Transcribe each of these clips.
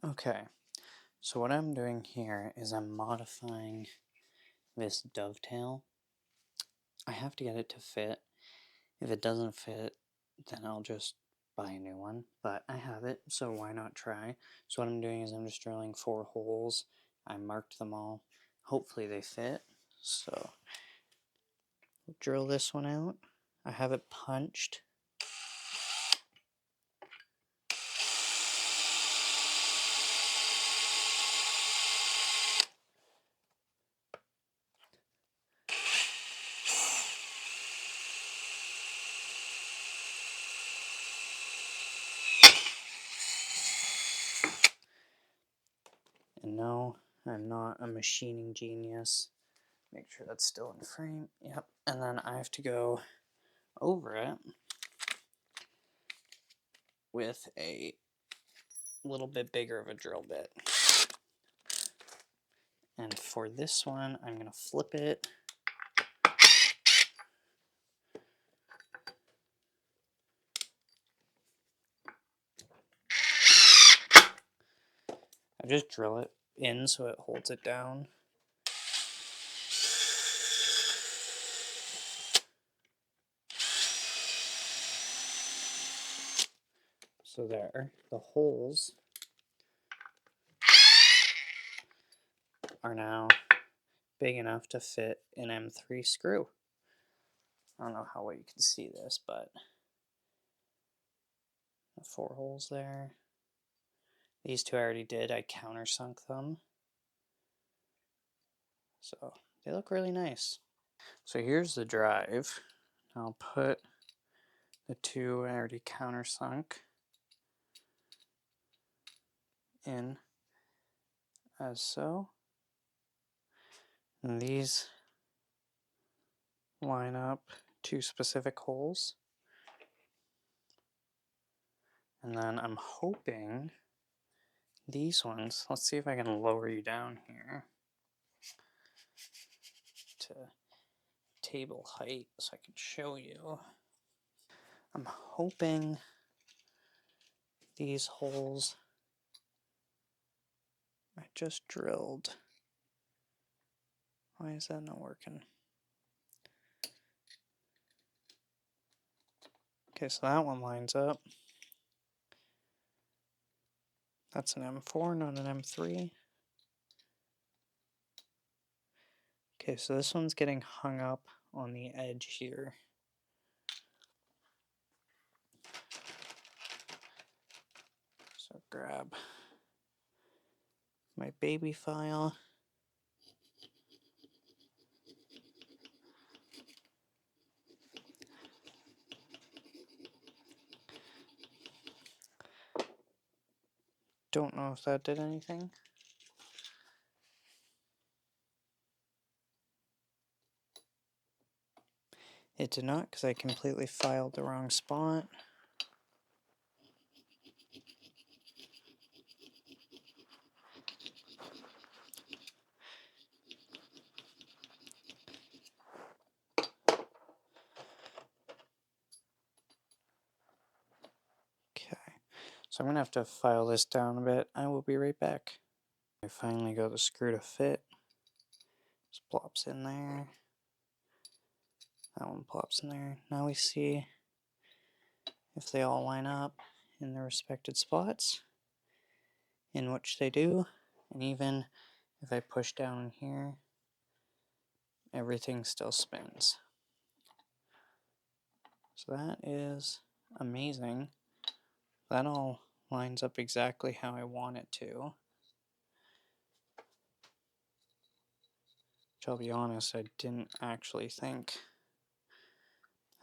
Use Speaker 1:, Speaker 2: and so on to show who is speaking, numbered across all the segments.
Speaker 1: Okay, so what I'm doing here is I'm modifying this dovetail. I have to get it to fit. If it doesn't fit, then I'll just buy a new one, but I have it, so why not try? So what I'm doing is I'm just drilling 4 holes. I marked them all. Hopefully they fit, so we'll drill this one out. I have it punched. And no, I'm not a machining genius. Make sure that's still in frame. Yep. And then I have to go over it with a little bit bigger of a drill bit. And for this one, I'm going to flip it. I just drill it in so it holds it down. So there, the holes are now big enough to fit an M3 screw. I don't know how well you can see this, but the 4 holes there. These 2 I already did, I countersunk them. So they look really nice. So here's the drive. I'll put the 2 I already countersunk in as so. And these line up 2 specific holes. And then I'm hoping these ones, let's see if I can lower you down here to table height so I can show you. I'm hoping these holes I just drilled. Why is that not working? Okay, so that one lines up. That's an M4, not an M3. Okay, so this one's getting hung up on the edge here. So grab my baby file. Don't know if that did anything. It did not, because I completely filed the wrong spot. Okay, so I'm going to have to file this down a bit. I will be right back. I finally got the screw to fit. Just plops in there. That one plops in there. Now we see if they all line up in their respected spots, in which they do. And even if I push down here, everything still spins. So that is amazing. That all lines up exactly how I want it to. Which I'll be honest, I didn't actually think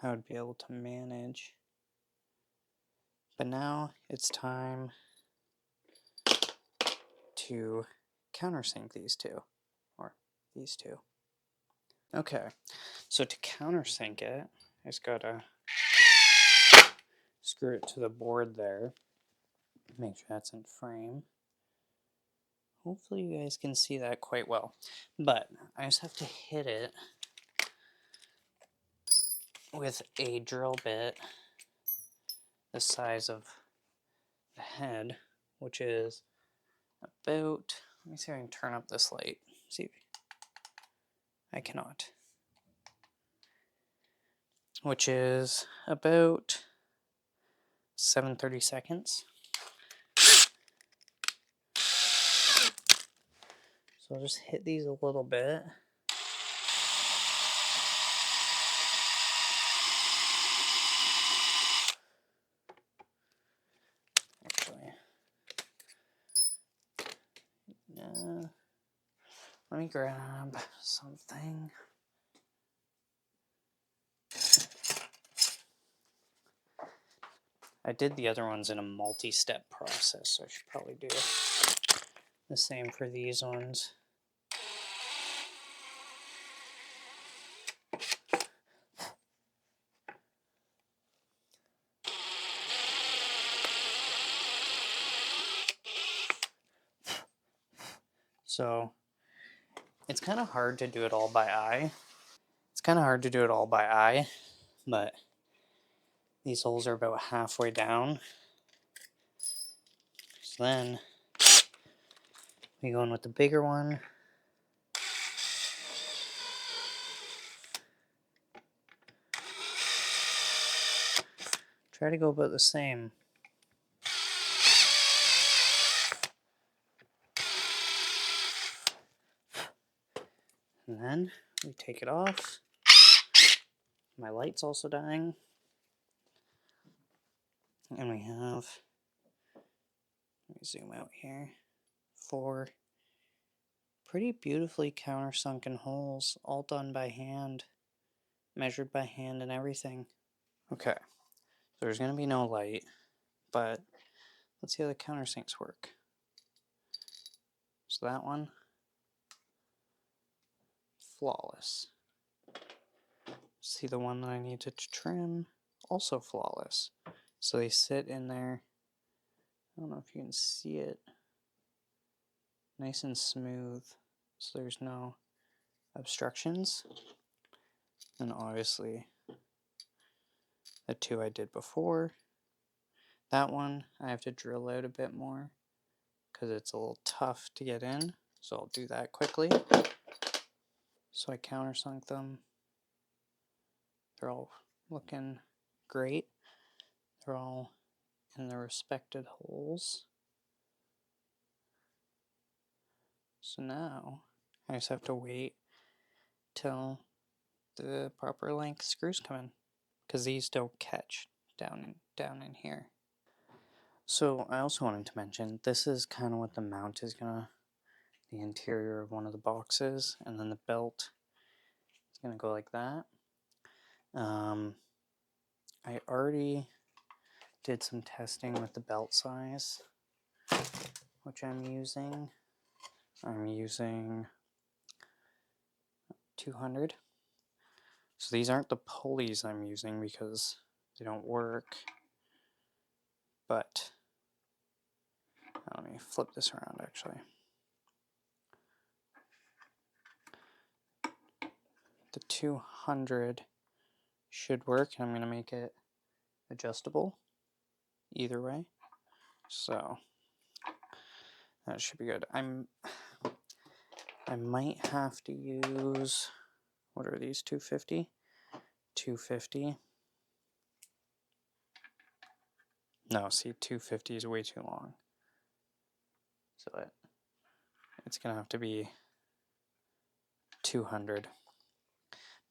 Speaker 1: I would be able to manage. But now it's time to countersink these 2, or these 2. Okay, so to countersink it, I just gotta screw it to the board there. Make sure that's in frame. Hopefully you guys can see that quite well. But I just have to hit it with a drill bit the size of the head, which is about, let me see if I can turn up this light. See, I cannot. Which is about 7:30 seconds. So I'll just hit these a little bit. Actually, let me grab something. I did the other ones in a multi-step process, so I should probably do the same for these ones. So it's kind of hard to do it all by eye. But these holes are about halfway down. So then we go in with the bigger one. Try to go about the same. And then we take it off. My light's also dying. And we have, let me zoom out here, 4 pretty beautifully countersunken holes, all done by hand, measured by hand and everything. Okay, so there's going to be no light, but let's see how the countersinks work. So that one, flawless. See the one that I need to trim, also flawless. So they sit in there, I don't know if you can see it, nice and smooth, so there's no obstructions. And obviously the 2 I did before, that one I have to drill out a bit more because it's a little tough to get in, so I'll do that quickly. So I countersunk them. They're all looking great. They're all in their respected holes. So now I just have to wait till the proper length screws come in, because these don't catch down in here. So I also wanted to mention, this is kind of what the mount is gonna, the interior of one of the boxes, and then the belt is gonna go like that. I already did some testing with the belt size, which I'm using 200. So these aren't the pulleys I'm using because they don't work, but let me flip this around actually. The 200 should work, and I'm going to make it adjustable either way, so that should be good. I might have to use, what are these, 250? 250. No, see, 250 is way too long. So it's going to have to be 200.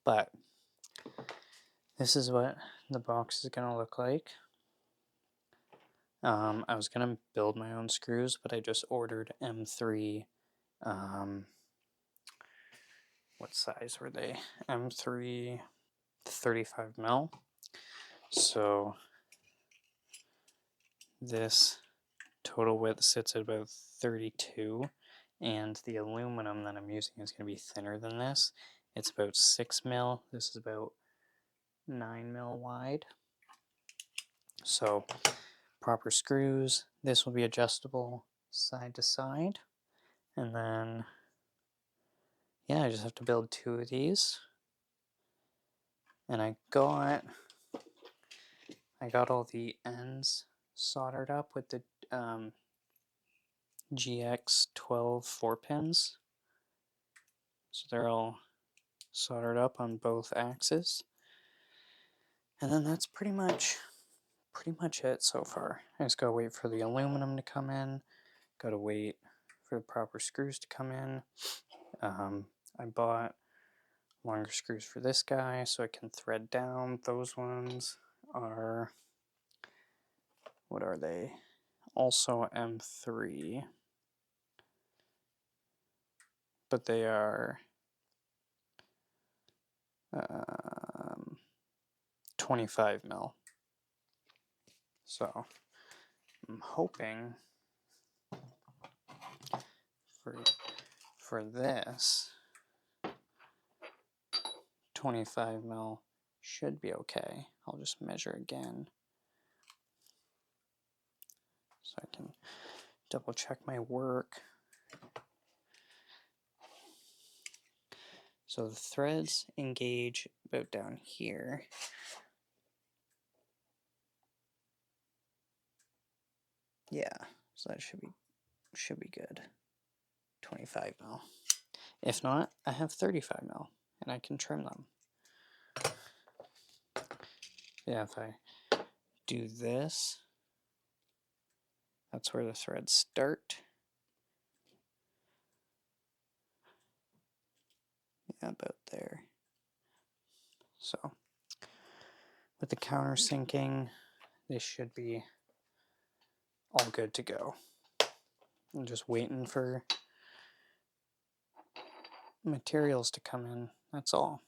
Speaker 1: But this is what the box is going to look like. I was going to build my own screws, but I just ordered M3. What size were they? M3 35 mil. So this total width sits at about 32, and the aluminum that I'm using is going to be thinner than this. It's about 6 mil. This is about 9 mil wide. So proper screws. This will be adjustable side to side, and then yeah, I just have to build 2 of these. And I got all the ends soldered up with the GX12 4-pins. So they're all soldered up on both axes. And then that's pretty much it so far. I just gotta wait for the aluminum to come in, gotta wait for the proper screws to come in. I bought longer screws for this guy so I can thread down. Those ones are, what are they? Also M3, but they are 25 mil. So I'm hoping for this 25 mil should be okay. I'll just measure again so I can double check my work. So the threads engage about down here. Yeah, so that should be good. 25 mil. If not, I have 35 mil and I can trim them. Yeah, if I do this, that's where the threads start. Yeah, about there. So with the countersinking, this should be all good to go. I'm just waiting for materials to come in, that's all.